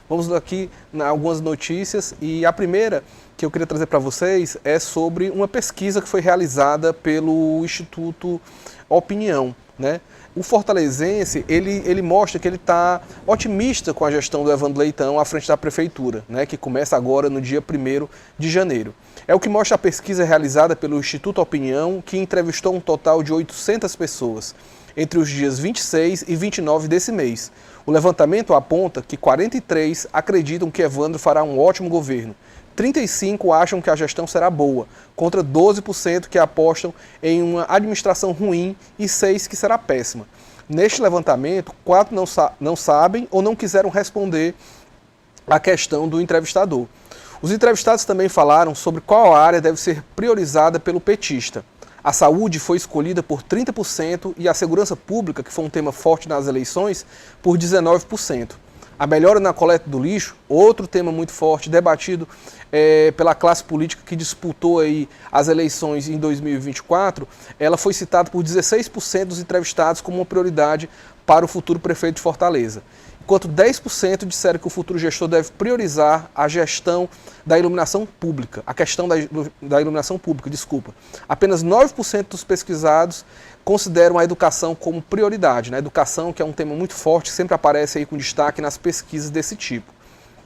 Vamos aqui algumas notícias e a primeira que eu queria trazer para vocês é sobre uma pesquisa que foi realizada pelo Instituto Opinião, né? O fortalezense, ele mostra que ele está otimista com a gestão do Evandro Leitão à frente da prefeitura, né, que começa agora no dia 1º de janeiro. É o que mostra a pesquisa realizada pelo Instituto Opinião, que entrevistou um total de 800 pessoas, entre os dias 26 e 29 desse mês. O levantamento aponta que 43 acreditam que Evandro fará um ótimo governo. 35 acham que a gestão será boa, contra 12% que apostam em uma administração ruim e 6 que será péssima. Neste levantamento, 4 não sabem ou não quiseram responder à questão do entrevistador. Os entrevistados também falaram sobre qual área deve ser priorizada pelo petista. A saúde foi escolhida por 30% e a segurança pública, que foi um tema forte nas eleições, por 19%. A melhora na coleta do lixo, outro tema muito forte, debatido pela classe política que disputou aí as eleições em 2024, ela foi citada por 16% dos entrevistados como uma prioridade para o futuro prefeito de Fortaleza. Enquanto 10% disseram que o futuro gestor deve priorizar a gestão da iluminação pública, a questão da iluminação pública, desculpa. Apenas 9% dos pesquisados consideram a educação como prioridade, né? A educação, que é um tema muito forte, sempre aparece aí com destaque nas pesquisas desse tipo.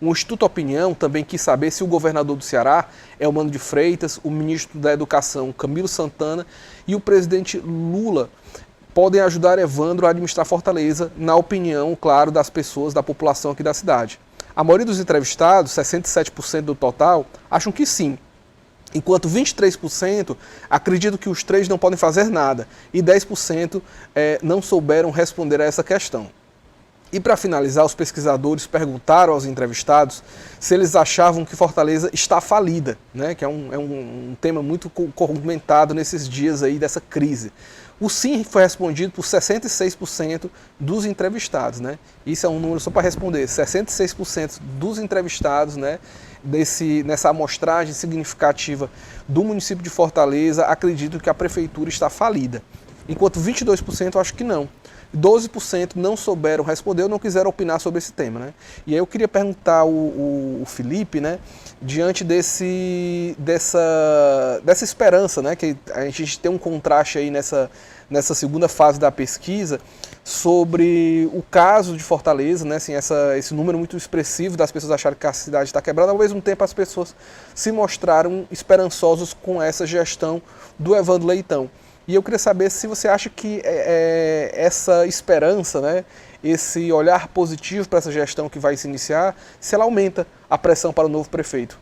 O Instituto Opinião também quis saber se o governador do Ceará, Elmano de Freitas, o ministro da Educação, Camilo Santana, e o presidente Lula podem ajudar Evandro a administrar Fortaleza, na opinião, claro, das pessoas, da população aqui da cidade. A maioria dos entrevistados, 67% do total, acham que sim, enquanto 23% acreditam que os três não podem fazer nada e 10% não souberam responder a essa questão. E para finalizar, os pesquisadores perguntaram aos entrevistados se eles achavam que Fortaleza está falida, né? Que é um tema muito comentado nesses dias aí dessa crise. O sim foi respondido por 66% dos entrevistados, né? Isso é um número só para responder, 66% dos entrevistados, né, nessa amostragem significativa do município de Fortaleza acreditam que a prefeitura está falida, enquanto 22% acham que não. 12% não souberam responder ou não quiseram opinar sobre esse tema, né? E aí eu queria perguntar o Felipe, né, diante dessa esperança, né, que a gente tem um contraste aí nessa segunda fase da pesquisa sobre o caso de Fortaleza, né, assim, esse número muito expressivo das pessoas acharem que a cidade está quebrada, ao mesmo tempo as pessoas se mostraram esperançosos com essa gestão do Evandro Leitão. E eu queria saber se você acha que essa esperança, né, esse olhar positivo para essa gestão que vai se iniciar, se ela aumenta a pressão para o novo prefeito.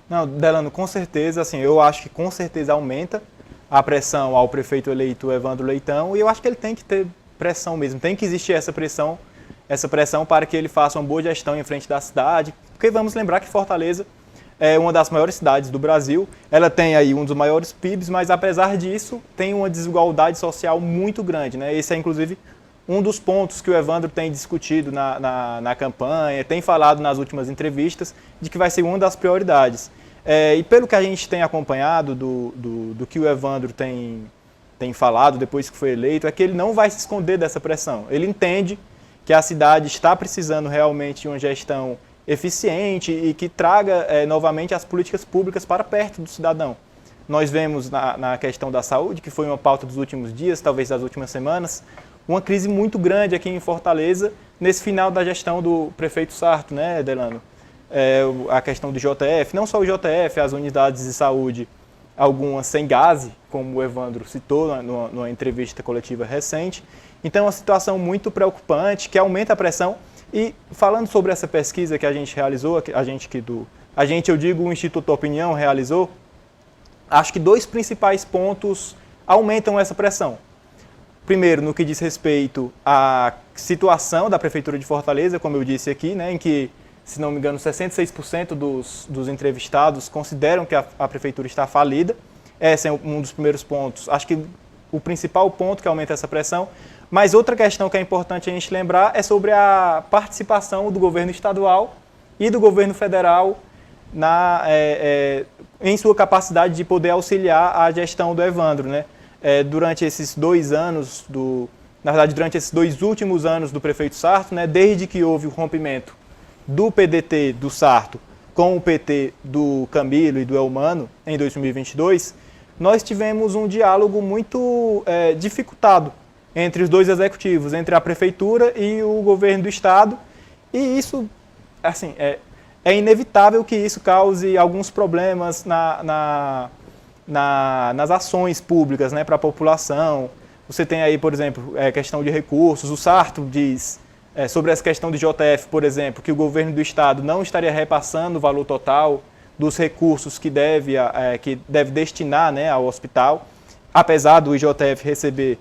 Não, Delano, com certeza, assim, eu acho que com certeza aumenta a pressão ao prefeito eleito Evandro Leitão, e eu acho que ele tem que ter pressão mesmo, tem que existir essa pressão para que ele faça uma boa gestão em frente da cidade, porque vamos lembrar que Fortaleza é uma das maiores cidades do Brasil, ela tem aí um dos maiores PIBs, mas apesar disso tem uma desigualdade social muito grande, né? Esse é inclusive um dos pontos que o Evandro tem discutido na campanha, tem falado nas últimas entrevistas, de que vai ser uma das prioridades. E pelo que a gente tem acompanhado do que o Evandro tem falado depois que foi eleito, é que ele não vai se esconder dessa pressão. Ele entende que a cidade está precisando realmente de uma gestão eficiente e que traga novamente as políticas públicas para perto do cidadão. Nós vemos na questão da saúde, que foi uma pauta dos últimos dias, talvez das últimas semanas, uma crise muito grande aqui em Fortaleza, nesse final da gestão do prefeito Sarto, né, Delano? A questão do JF, não só o JF, as unidades de saúde, algumas sem gás, como o Evandro citou numa entrevista coletiva recente. Então, é uma situação muito preocupante, que aumenta a pressão. E falando sobre essa pesquisa que a gente realizou, eu digo o Instituto Opinião realizou, acho que 2 principais pontos aumentam essa pressão. Primeiro, no que diz respeito à situação da Prefeitura de Fortaleza, como eu disse aqui, né, em que, se não me engano, 66% dos entrevistados consideram que a Prefeitura está falida. Esse é um dos primeiros pontos. Acho que o principal ponto que aumenta essa pressão. Mas outra questão que é importante a gente lembrar é sobre a participação do governo estadual e do governo federal em sua capacidade de poder auxiliar a gestão do Evandro, né? Durante esses 2 anos, durante esses 2 últimos anos do prefeito Sarto, né, desde que houve o rompimento do PDT do Sarto com o PT do Camilo e do Eumano em 2022, nós tivemos um diálogo muito dificultado entre os dois executivos, entre a prefeitura e o governo do estado, e isso, assim, é inevitável que isso cause alguns problemas nas ações públicas, né, para a população. Você tem aí, por exemplo, questão de recursos. O Sarto diz sobre essa questão de JF, por exemplo, que o governo do estado não estaria repassando o valor total dos recursos que deve destinar, né, ao hospital, apesar do IJF receber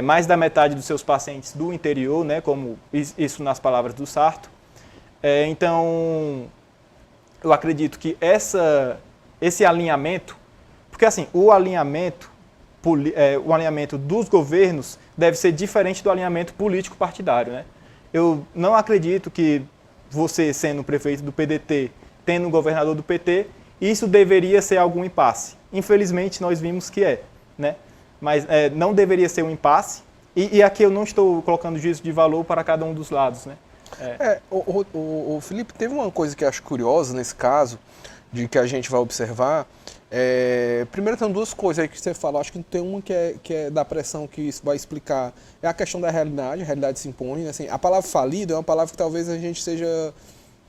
mais da metade dos seus pacientes do interior, né, como isso nas palavras do Sarto. Então, eu acredito que esse alinhamento, porque assim, o alinhamento dos governos deve ser diferente do alinhamento político-partidário, né? Eu não acredito que você, sendo prefeito do PDT, tendo um governador do PT, isso deveria ser algum impasse. Infelizmente, nós vimos que né? Mas não deveria ser um impasse, e aqui eu não estou colocando juízo de valor para cada um dos lados, né? O Felipe, teve uma coisa que eu acho curiosa nesse caso, de que a gente vai observar. Primeiro tem duas coisas aí que você falou, acho que tem uma que é da pressão que isso vai explicar, é a questão da realidade, a realidade se impõe, assim, a palavra falido é uma palavra que talvez a gente seja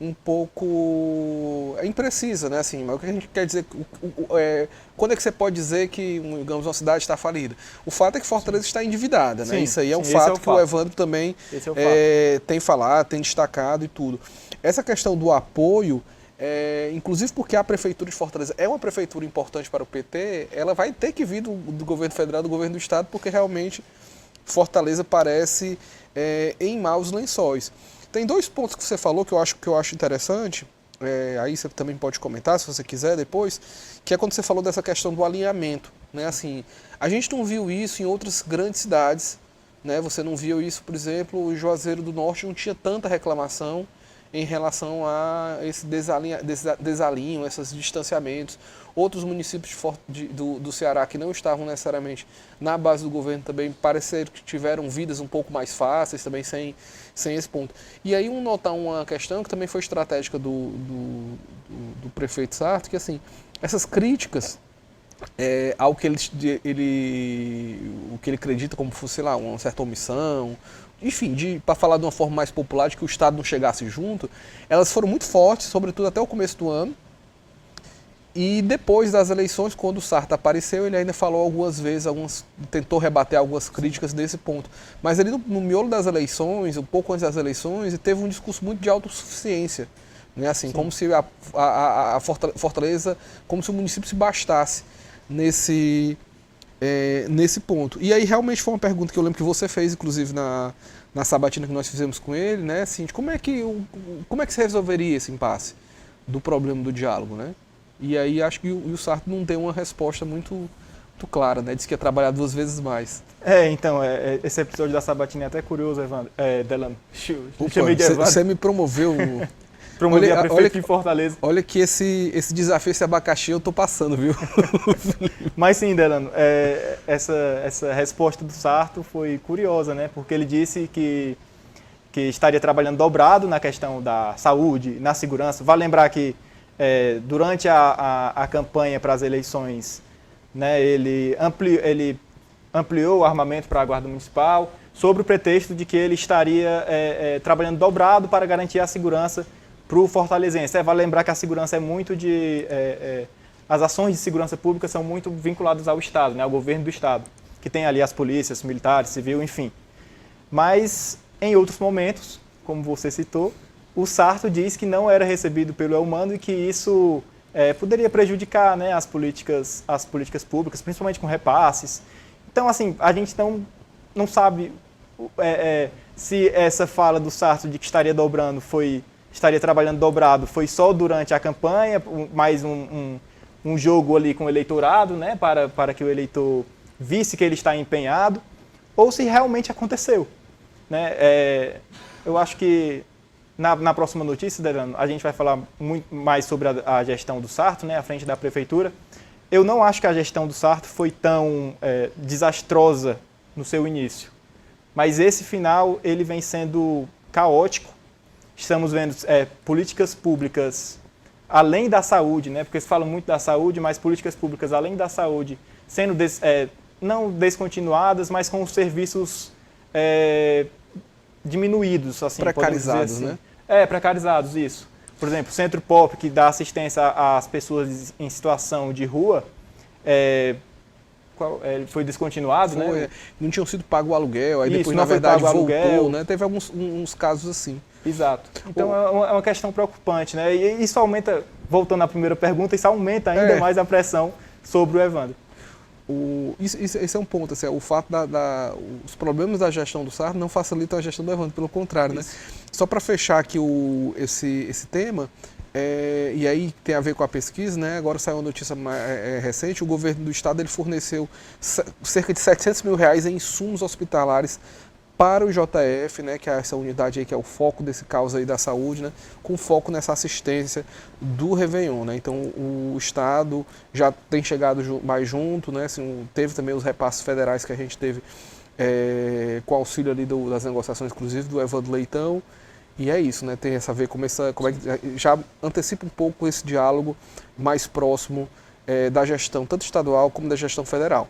um pouco imprecisa, né, assim, mas o que a gente quer dizer, quando é que você pode dizer que, digamos, uma cidade está falida? O fato é que Fortaleza está endividada, né, isso aí é um fato que o Evandro também tem falado, tem destacado e tudo. Essa questão do apoio, inclusive porque a Prefeitura de Fortaleza é uma prefeitura importante para o PT, ela vai ter que vir do governo federal, do governo do estado, porque realmente Fortaleza parece em maus lençóis. Tem dois pontos que você falou que eu acho interessante, aí você também pode comentar se você quiser depois, que é quando você falou dessa questão do alinhamento, né? Assim, a gente não viu isso em outras grandes cidades, né? Você não viu isso, por exemplo, o Juazeiro do Norte não tinha tanta reclamação em relação a esse desalinho, esses distanciamentos. Outros municípios do Ceará que não estavam necessariamente na base do governo também pareceram que tiveram vidas um pouco mais fáceis também sem esse ponto. E aí notar uma questão que também foi estratégica do prefeito Sarto, que assim, essas críticas ao que ele acredita como fosse, sei lá, uma certa omissão, enfim, para falar de uma forma mais popular, de que o Estado não chegasse junto, elas foram muito fortes, sobretudo até o começo do ano. E depois das eleições, quando o Sarto apareceu, ele ainda falou algumas vezes, tentou rebater algumas críticas desse ponto. Mas ele, no miolo das eleições, um pouco antes das eleições, ele teve um discurso muito de autossuficiência. Né? Assim, como se a Fortaleza, como se o município se bastasse nesse ponto. E aí realmente foi uma pergunta que eu lembro que você fez, inclusive na sabatina que nós fizemos com ele, né? Assim, como é que se resolveria esse impasse do problema do diálogo, né? E aí acho que o Sarto não deu uma resposta muito clara, né? Disse que ia trabalhar 2 vezes mais. Então, esse episódio da sabatina é até curioso, Evandro. Delano. Você me promoveu. Promover a prefeito de Fortaleza. Olha que esse desafio, esse abacaxi, eu tô passando, viu? Mas sim, Delano, essa resposta do Sarto foi curiosa, né? Porque ele disse que estaria trabalhando dobrado na questão da saúde, na segurança. Vale lembrar que durante a campanha para as eleições, né, ele ampliou o armamento para a Guarda Municipal, sob o pretexto de que ele estaria trabalhando dobrado para garantir a segurança para o fortalezense. Vale lembrar que a segurança é muito as ações de segurança pública são muito vinculadas ao Estado, né, ao governo do Estado, que tem ali as polícias, militares, civil, enfim. Mas, em outros momentos, como você citou, o Sarto diz que não era recebido pelo Eumano e que isso poderia prejudicar, né, as políticas públicas, principalmente com repasses. Então, assim, a gente não sabe se essa fala do Sarto de que estaria trabalhando dobrado foi só durante a campanha, mais um jogo ali com o eleitorado, né, para que o eleitor visse que ele está empenhado, ou se realmente aconteceu. Né? Eu acho que na próxima notícia, Delano, a gente vai falar muito mais sobre a gestão do Sarto, né, à frente da prefeitura. Eu não acho que a gestão do Sarto foi tão desastrosa no seu início, mas esse final ele vem sendo caótico estamos vendo políticas públicas além da saúde, né? Porque eles falam muito da saúde, mas políticas públicas além da saúde sendo não descontinuadas, mas com os serviços diminuídos, assim, Precarizados, assim. né? Precarizados, isso. Por exemplo, o Centro Pop, que dá assistência às pessoas em situação de rua, ele foi descontinuado, né? Não tinham sido pago o aluguel, aí isso, depois, na verdade, voltou, aluguel, né? Teve uns casos assim. Exato. Então é uma questão preocupante, né? E isso aumenta, voltando à primeira pergunta, isso aumenta ainda mais a pressão sobre o Evandro. Esse é um ponto, assim, o fato os problemas da gestão do Sarto não facilitam a gestão do Evandro, pelo contrário, né? Só para fechar aqui esse tema, e aí tem a ver com a pesquisa, né? Agora saiu uma notícia recente, o governo do estado ele forneceu cerca de R$700 mil em insumos hospitalares para o JF, né, que é essa unidade aí que é o foco desse caos aí da saúde, né, com foco nessa assistência do Réveillon, né. Então o Estado já tem chegado mais junto, né, assim, teve também os repasses federais que a gente teve com auxílio ali das negociações, inclusive do Evandro Leitão, e é isso, né, tem essa a ver como já antecipa um pouco esse diálogo mais próximo da gestão tanto estadual como da gestão federal.